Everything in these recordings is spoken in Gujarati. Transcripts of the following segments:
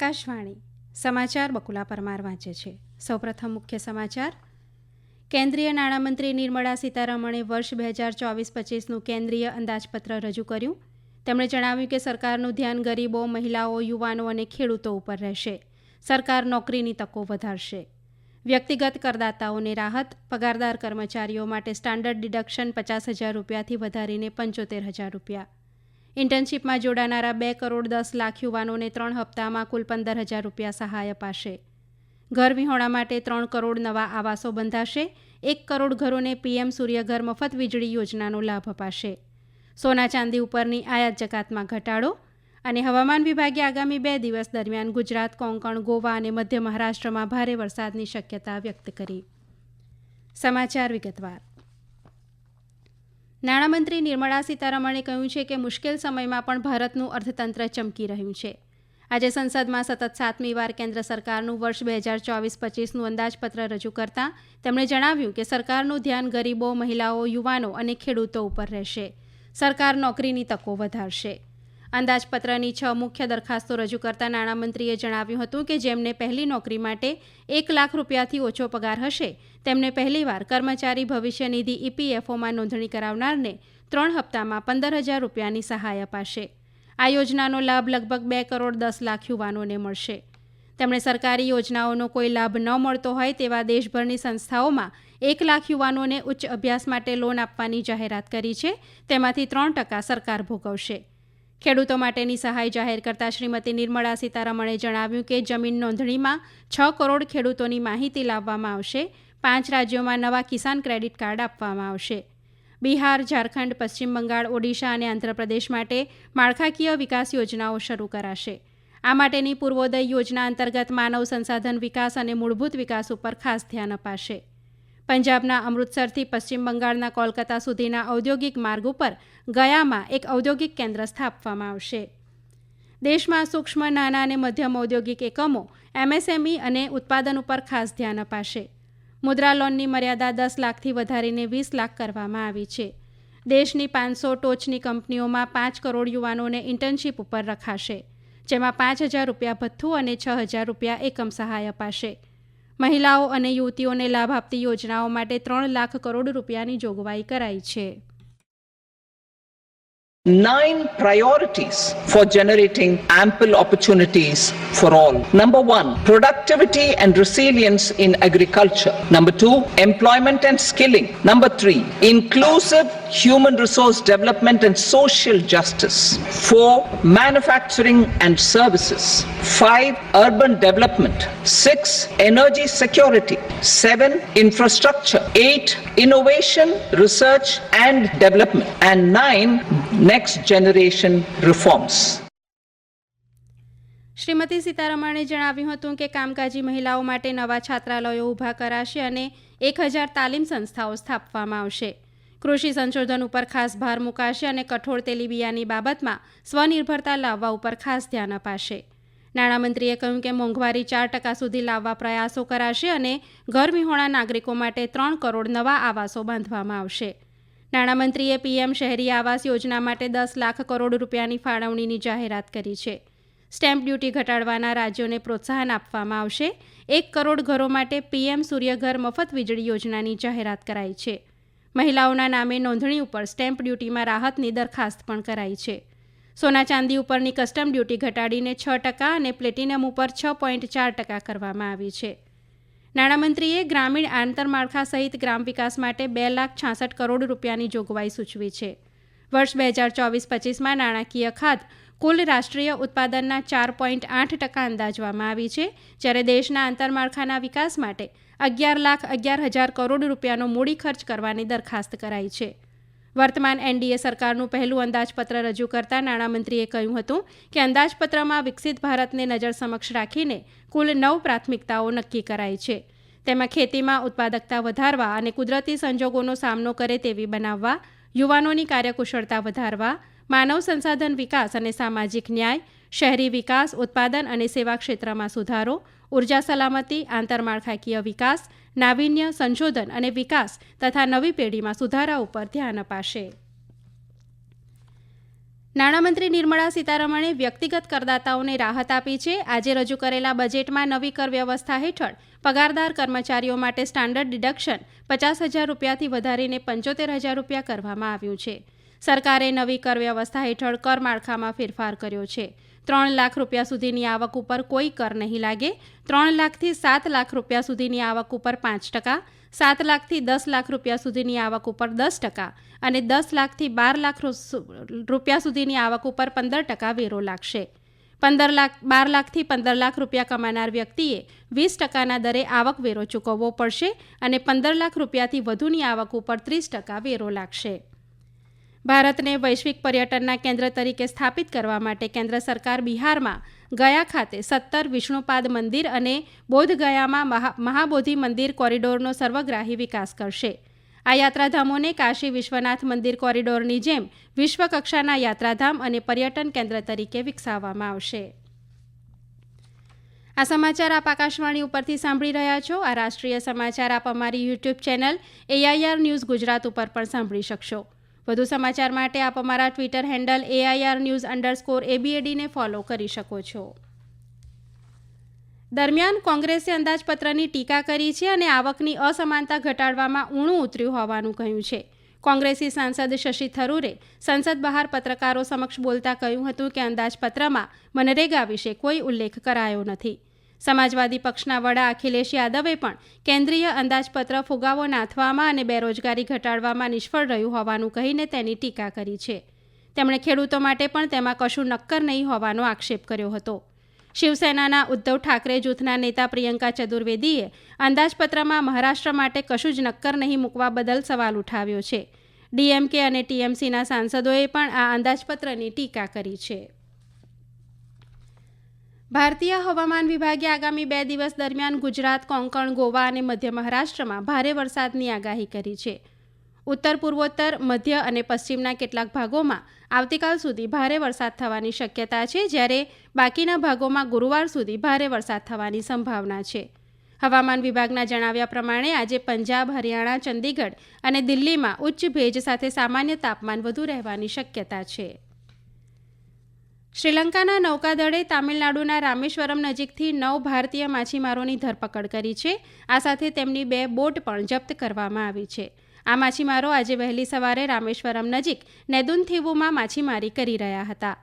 આકાશવાણી સમાચાર બકુલા પરમાર વાંચે છે. સૌપ્રથમ મુખ્ય સમાચાર. કેન્દ્રીય નાણામંત્રી નિર્મળા સીતારમણે વર્ષ 2024-25નું કેન્દ્રીય અંદાજપત્ર રજૂ કર્યું. તેમણે જણાવ્યું કે સરકારનું ધ્યાન ગરીબો, મહિલાઓ, યુવાનો અને ખેડૂતો ઉપર રહેશે. સરકાર નોકરીની તકો વધારશે. વ્યક્તિગત કરદાતાઓને રાહત. પગારદાર કર્મચારીઓ માટે સ્ટાન્ડર્ડ ડિડક્શન 50,000 રૂપિયાથી વધારીને 75,000 રૂપિયા. ઇન્ટર્નશીપમાં જોડાનારા 2 કરોડ 10 લાખ યુવાનોને 3 હપ્તામાં કુલ 15,000 રૂપિયા સહાય અપાશે. ઘર વિહોણા માટે 3 કરોડ નવા આવાસો બંધાશે. 1 કરોડ ઘરોને પીએમ સૂર્યઘર મફત વીજળી યોજનાનો લાભ અપાશે. સોના ચાંદી ઉપરની આયાત જકાતમાં ઘટાડો. અને હવામાન વિભાગે આગામી 2 દિવસ દરમિયાન ગુજરાત, કોંકણ, ગોવા અને મધ્ય મહારાષ્ટ્રમાં ભારે વરસાદની શક્યતા વ્યક્ત કરી. સમાચાર વિગતવાર. નાણામંત્રી નિર્મળા સીતારમણે કહ્યું છે કે મુશ્કેલ સમયમાં પણ ભારતનું અર્થતંત્ર ચમકી રહ્યું છે. આજે સંસદમાં સતત 7મી વાર કેન્દ્ર સરકારનું વર્ષ 2024-25નું અંદાજપત્ર રજૂ કરતાં તેમણે જણાવ્યું કે સરકારનું ધ્યાન ગરીબો, મહિલાઓ, યુવાનો અને ખેડૂતો ઉપર રહેશે. સરકાર નોકરીની તકો વધારશે. અંદાજપત્રની 6 મુખ્ય દરખાસ્તો રજૂ કરતા નાણામંત્રીએ જણાવ્યું હતું કે જેમને પહેલી નોકરી માટે 1 લાખ રૂપિયાથી ઓછો પગાર હશે તેમને પહેલીવાર કર્મચારી ભવિષ્ય નિધિ EPFOમાં નોંધણી કરાવનારને 3 હપ્તામાં 15,000 રૂપિયાની સહાય અપાશે. આ યોજનાનો લાભ લગભગ 2 કરોડ 10 લાખ યુવાનોને મળશે. તેમણે સરકારી યોજનાઓનો કોઈ લાભ ન મળતો હોય તેવા દેશભરની સંસ્થાઓમાં 1 લાખ યુવાનોને ઉચ્ચ અભ્યાસ માટે લોન આપવાની જાહેરાત કરી છે. તેમાંથી 3% સરકાર ભોગવશે. ખેડૂતો માટેની સહાય જાહેર કરતા શ્રીમતી નિર્મળા સીતારમણે જણાવ્યું કે જમીન નોંધણીમાં 6 કરોડ ખેડૂતોની માહિતી લાવવામાં આવશે. 5 રાજ્યોમાં નવા કિસાન ક્રેડિટ કાર્ડ આપવામાં આવશે. બિહાર, ઝારખંડ, પશ્ચિમ બંગાળ, ઓડિશા અને આંધ્રપ્રદેશ માટે માળખાકીય વિકાસ યોજનાઓ શરૂ કરાશે. આ માટેની પૂર્વોદય યોજના અંતર્ગત માનવ સંસાધન વિકાસ અને મૂળભૂત વિકાસ ઉપર ખાસ ધ્યાન અપાશે. પંજાબના અમૃતસરથી પશ્ચિમ બંગાળના કોલકાતા સુધીના ઔદ્યોગિક માર્ગ ઉપર ગયામાં એક ઔદ્યોગિક કેન્દ્ર સ્થાપવામાં આવશે. દેશમાં સૂક્ષ્મ, નાના અને મધ્યમ ઔદ્યોગિક એકમો MSME અને ઉત્પાદન ઉપર ખાસ ધ્યાન અપાશે. મુદ્રા લોનની મર્યાદા 10 લાખથી વધારીને 20 લાખ કરવામાં આવી છે. દેશની 500 ટોચની કંપનીઓમાં 5 કરોડ યુવાનોને ઇન્ટર્નશીપ ઉપર રખાશે, જેમાં 5,000 રૂપિયા ભથ્થું અને 6,000 રૂપિયા એકમ સહાય અપાશે. મહિલાઓ અને યુવતીઓને લાભ આપતી યોજનાઓ માટે 3 લાખ કરોડ રૂપિયાની જોગવાઈ કરાઈ છે. 9 priorities for generating ample opportunities for all. Number 1, productivity and resilience in agriculture. Number 2, employment and skilling. Number 3, inclusive human resource development and social justice. 4, manufacturing and services. 5, urban development. 6, energy security. 7, infrastructure. 8, innovation, research and development. And 9, next generation reforms. Shrimati સીતારમણે જણાવ્યું હતું કે કામકાજી મહિલાઓ માટે નવા છાત્રાલયો ઊભા કરાશે અને 1,000 તાલીમ સંસ્થાઓ સ્થાપવામાં આવશે. કૃષિ સંશોધન ઉપર ખાસ ભાર મૂકાશે અને કઠોળ તેલીબિયાની બાબતમાં સ્વનિર્ભરતા લાવવા ઉપર ખાસ ધ્યાન અપાશે. નાણામંત્રીએ કહ્યું કે મોંઘવારી 4% સુધી લાવવા પ્રયાસો કરાશે અને ઘર વિહોણા નાગરિકો માટે 3 કરોડ નવા આવાસો બાંધવામાં આવશે. નાણામંત્રીએ PM શહેરી આવાસ યોજના માટે 10 લાખ કરોડ રૂપિયાની ફાળવણીની જાહેરાત કરી છે. સ્ટેમ્પ ડ્યુટી ઘટાડવાના રાજ્યોને પ્રોત્સાહન આપવામાં આવશે. 1 કરોડ ઘરો માટે PM સૂર્યઘર મફત વીજળી યોજનાની જાહેરાત કરાઈ છે. મહિલાઓના નામે નોંધણી ઉપર સ્ટેમ્પ ડ્યુટીમાં રાહતની દરખાસ્ત પણ કરાઈ છે. સોના ચાંદી ઉપરની કસ્ટમ ડ્યુટી ઘટાડીને 6% અને પ્લેટિનમ ઉપર 6.4% કરવામાં આવી છે. નાણામંત્રીએ ગ્રામીણ આંતરમાળખા સહિત ગ્રામ વિકાસ માટે 2,66 કરોડ રૂપિયાની જોગવાઈ સૂચવી છે. વર્ષ 2024-25માં નાણાકીય ખાત કુલ રાષ્ટ્રીય ઉત્પાદનના 4.8% અંદાજવામાં આવી છે, જ્યારે દેશના આંતરમાળખાના વિકાસ માટે 11,11,000 કરોડ રૂપિયાનો મૂડી ખર્ચ કરવાની દરખાસ્ત કરાઈ છે. વર્તમાન NDA સરકારનું પહેલું અંદાજપત્ર રજૂ કરતા નાણામંત્રીએ કહ્યું હતું કે અંદાજપત્રમાં વિકસિત ભારતને નજર સમક્ષ રાખીને કુલ 9 પ્રાથમિકતાઓ નક્કી કરાઈ છે. તેમાં ખેતીમાં ઉત્પાદકતા વધારવા અને કુદરતી સંજોગોનો સામનો કરે તેવી બનાવવા, યુવાનોની કાર્યકુશળતા વધારવા, માનવ સંસાધન વિકાસ અને સામાજિક ન્યાય, શહેરી વિકાસ, ઉત્પાદન અને સેવા ક્ષેત્રમાં સુધારો, ઉર્જા સલામતી, આંતરમાળખાકીય વિકાસ, નાવીન્ય, સંશોધન અને વિકાસ તથા નવી પેઢીમાં સુધારા ઉપર ધ્યાન અપાશે. નાણામંત્રી નિર્મળા સીતારમણે વ્યક્તિગત કરદાતાઓને રાહત આપી છે. આજે રજૂ કરેલા બજેટમાં નવી કર વ્યવસ્થા હેઠળ પગારદાર કર્મચારીઓ માટે સ્ટાન્ડર્ડ ડિડક્શન 50,000 રૂપિયાથી વધારીને 75,000 રૂપિયા કરવામાં આવ્યું છે. સરકારે નવી કર વ્યવસ્થા હેઠળ કર માળખામાં ફેરફાર કર્યો છે. 3 લાખ રૂપિયા સુધીની આવક ઉપર કોઈ કર નહીં લાગે. 3 લાખથી 7 લાખ રૂપિયા સુધીની આવક ઉપર 5%, 7 લાખથી 10 લાખ રૂપિયા સુધીની આવક ઉપર 10% અને 10 લાખથી 12 લાખ રૂપિયા સુધીની આવક ઉપર 15% વેરો લાગશે. 12 લાખથી 15 લાખ રૂપિયા કમાનાર વ્યક્તિએ 20%ના દરે આવક વેરો ચૂકવવો પડશે અને 15 લાખ રૂપિયાથી વધુની આવક ઉપર 30% વેરો લાગશે. ભારતને વૈશ્વિક પર્યટનના કેન્દ્ર તરીકે સ્થાપિત કરવા માટે કેન્દ્ર સરકાર બિહારમાં ગયા ખાતે 17 વિષ્ણુપાદ મંદિર અને બોધગયામાં મહાબોધિ મંદિર કોરિડોરનો સર્વગ્રાહી વિકાસ કરશે. આ યાત્રાધામોને કાશી વિશ્વનાથ મંદિર કોરિડોરની જેમ વિશ્વકક્ષાના યાત્રાધામ અને પર્યટન કેન્દ્ર તરીકે વિકસાવવામાં આવશે. આ સમાચાર આપ આકાશવાણી ઉપરથી સાંભળી રહ્યા છો. આ રાષ્ટ્રીય સમાચાર આપ અમારી YouTube channel AIR news Gujarat ઉપર પણ સાંભળી શકશો. વધુ સમાચાર માટે આપ અમારા ટ્વિટર હેન્ડલ AIR_news_ABADને ફોલો કરી શકો છો. દરમિયાન કોંગ્રેસે અંદાજપત્રની ટીકા કરી છે અને આવકની અસમાનતા ઘટાડવામાં ઊણું ઉતર્યું હોવાનું કહ્યું છે. કોંગ્રેસી સાંસદ શશી થરૂરે સંસદ બહાર પત્રકારો સમક્ષ બોલતા કહ્યું હતું કે અંદાજપત્રમાં મનરેગા વિશે કોઈ ઉલ્લેખ કરાયો નથી. સમાજવાદી પક્ષના વડા અખિલેશ યાદવે પણ કેન્દ્રીય અંદાજપત્ર ફુગાવો નાથવામાં અને બેરોજગારી ઘટાડવામાં નિષ્ફળ રહ્યું હોવાનું કહીને તેની ટીકા કરી છે. તેમણે ખેડૂતો માટે પણ તેમાં કશું નક્કર નહીં હોવાનો આક્ષેપ કર્યો હતો. શિવસેનાના ઉદ્ધવ ઠાકરે જૂથના નેતા પ્રિયંકા ચતુર્વેદીએ અંદાજપત્રમાં મહારાષ્ટ્ર માટે કશું જ નક્કર નહીં મૂકવા બદલ સવાલ ઉઠાવ્યો છે. DMK અને TMCના સાંસદોએ પણ આ અંદાજપત્રની ટીકા કરી છે. ભારતીય હવામાન વિભાગે આગામી 2 દિવસ દરમિયાન ગુજરાત, કોંકણ, ગોવા અને મધ્ય મહારાષ્ટ્રમાં ભારે વરસાદની આગાહી કરી છે. ઉત્તર પૂર્વોત્તર, મધ્ય અને પશ્ચિમના કેટલાક ભાગોમાં આવતીકાલ સુધી ભારે વરસાદ થવાની શક્યતા છે, જ્યારે બાકીના ભાગોમાં ગુરુવાર સુધી ભારે વરસાદ થવાની સંભાવના છે. હવામાન વિભાગના જણાવ્યા પ્રમાણે આજે પંજાબ, હરિયાણા, ચંદીગઢ અને દિલ્હીમાં ઉચ્ચ ભેજ સાથે સામાન્ય તાપમાન વધુ રહેવાની શક્યતા છે. શ્રીલંકાના નૌકાદળે તામિલનાડુના રામેશ્વરમ નજીકથી 9 ભારતીય માછીમારોની ધરપકડ કરી છે. આ સાથે તેમની 2 બોટ પણ જપ્ત કરવામાં આવી છે. આ માછીમારો આજે વહેલી સવારે રામેશ્વરમ નજીક નેદુનથીવુમાં માછીમારી કરી રહ્યા હતા.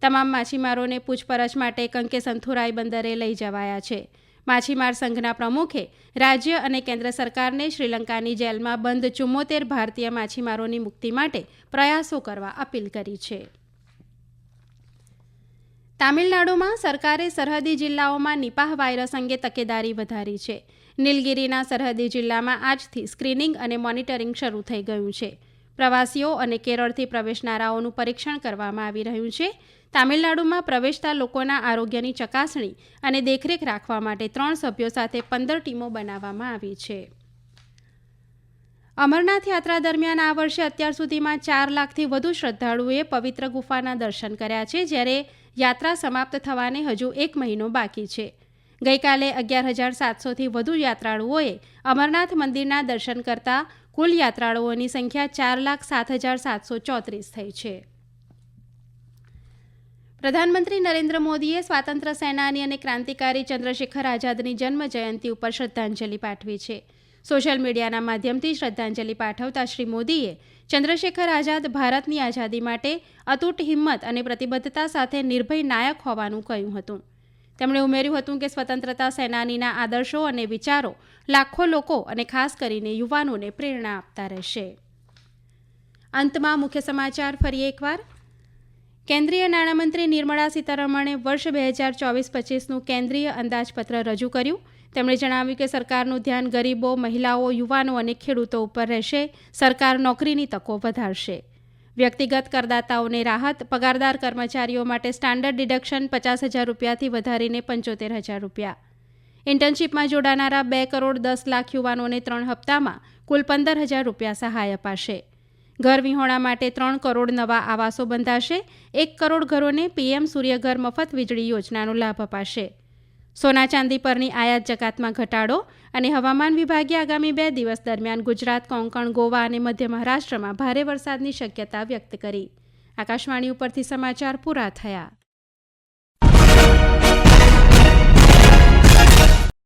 તમામ માછીમારોને પૂછપરછ માટે કંકેસંથુરાઈ બંદરે લઈ જવાયા છે. માછીમાર સંઘના પ્રમુખે રાજ્ય અને કેન્દ્ર સરકારને શ્રીલંકાની જેલમાં બંધ 74 ભારતીય માછીમારોની મુક્તિ માટે પ્રયાસો કરવા અપીલ કરી છે. તામિલનાડુમાં સરકારે સરહદી જિલ્લાઓમાં નિપાહ વાયરસ અંગે તકેદારી વધારી છે. નીલગિરીના સરહદી જિલ્લામાં આજથી સ્ક્રીનિંગ અને મોનિટરિંગ શરૂ થઈ ગયું છે. પ્રવાસીઓ અને કેરળથી પ્રવેશનારાઓનું પરીક્ષણ કરવામાં આવી રહ્યું છે. તામિલનાડુમાં પ્રવેશતા લોકોના આરોગ્યની ચકાસણી અને દેખરેખ રાખવા માટે 3 સભ્યો સાથે 15 ટીમો બનાવવામાં આવી છે. અમરનાથ યાત્રા દરમિયાન આ વર્ષે અત્યાર સુધીમાં 4 લાખથી વધુ શ્રદ્ધાળુઓએ પવિત્ર ગુફાના દર્શન કર્યા છે, જ્યારે યાત્રા સમાપ્ત થવાને હજુ 1 મહિનો બાકી છે. ગઈકાલે 11,700થી વધુ યાત્રાળુઓએ અમરનાથ મંદિરના દર્શન કરતા કુલ યાત્રાળુઓની સંખ્યા 4,07,734 થઈ છે. પ્રધાનમંત્રી નરેન્દ્ર મોદીએ સ્વાતંત્ર્ય સેનાની અને ક્રાંતિકારી ચંદ્રશેખર આઝાદની જન્મ જયંતિ ઉપર શ્રદ્ધાંજલિ પાઠવી છે. સોશિયલ મીડિયાના માધ્યમથી શ્રદ્ધાંજલિ પાઠવતા શ્રી મોદીએ ચંદ્રશેખર આઝાદ ભારતની આઝાદી માટે અતૂટ હિંમત અને પ્રતિબદ્ધતા સાથે નિર્ભય નાયક હોવાનું કહ્યું હતું. તેમણે ઉમેર્યું હતું કે સ્વતંત્રતા સેનાનીના આદર્શો અને વિચારો લાખો લોકો અને ખાસ કરીને યુવાનોને પ્રેરણા આપતા રહેશે. અંતમાં મુખ્ય સમાચાર ફરી એકવાર. કેન્દ્રીય નાણામંત્રી નિર્મળા સીતારમણે વર્ષ 2024-25નું કેન્દ્રીય અંદાજપત્ર રજૂ કર્યું. તેમણે જણાવ્યું કે સરકારનું ધ્યાન ગરીબો, મહિલાઓ, યુવાનો અને ખેડૂતો ઉપર રહેશે. સરકાર નોકરીની તકો વધારશે. વ્યક્તિગત કરદાતાઓને રાહત, પગારદાર કર્મચારીઓ માટે સ્ટાન્ડર્ડ ડિડક્શન 50,000 રૂપિયાથી વધારીને 75,000 રૂપિયા. ઇન્ટર્નશીપમાં જોડાનારા 2 કરોડ 10 લાખ યુવાનોને 3 હપ્તામાં કુલ 15,000 રૂપિયા સહાય અપાશે. ઘર વિહોણા માટે 3 કરોડ નવા આવાસો બંધાશે. 1 કરોડ ઘરોને PM સૂર્યઘર મફત વીજળી યોજનાનો લાભ અપાશે. સોના ચાંદી પરની આયાત જકાતમાં ઘટાડો અને હવામાન વિભાગે આગામી 2 દિવસ દરમિયાન ગુજરાત, કોંકણ, ગોવા અને મધ્ય મહારાષ્ટ્રમાં ભારે વરસાદની શક્યતા વ્યક્ત કરી. આકાશવાણી ઉપરથી સમાચાર પૂરા થયા.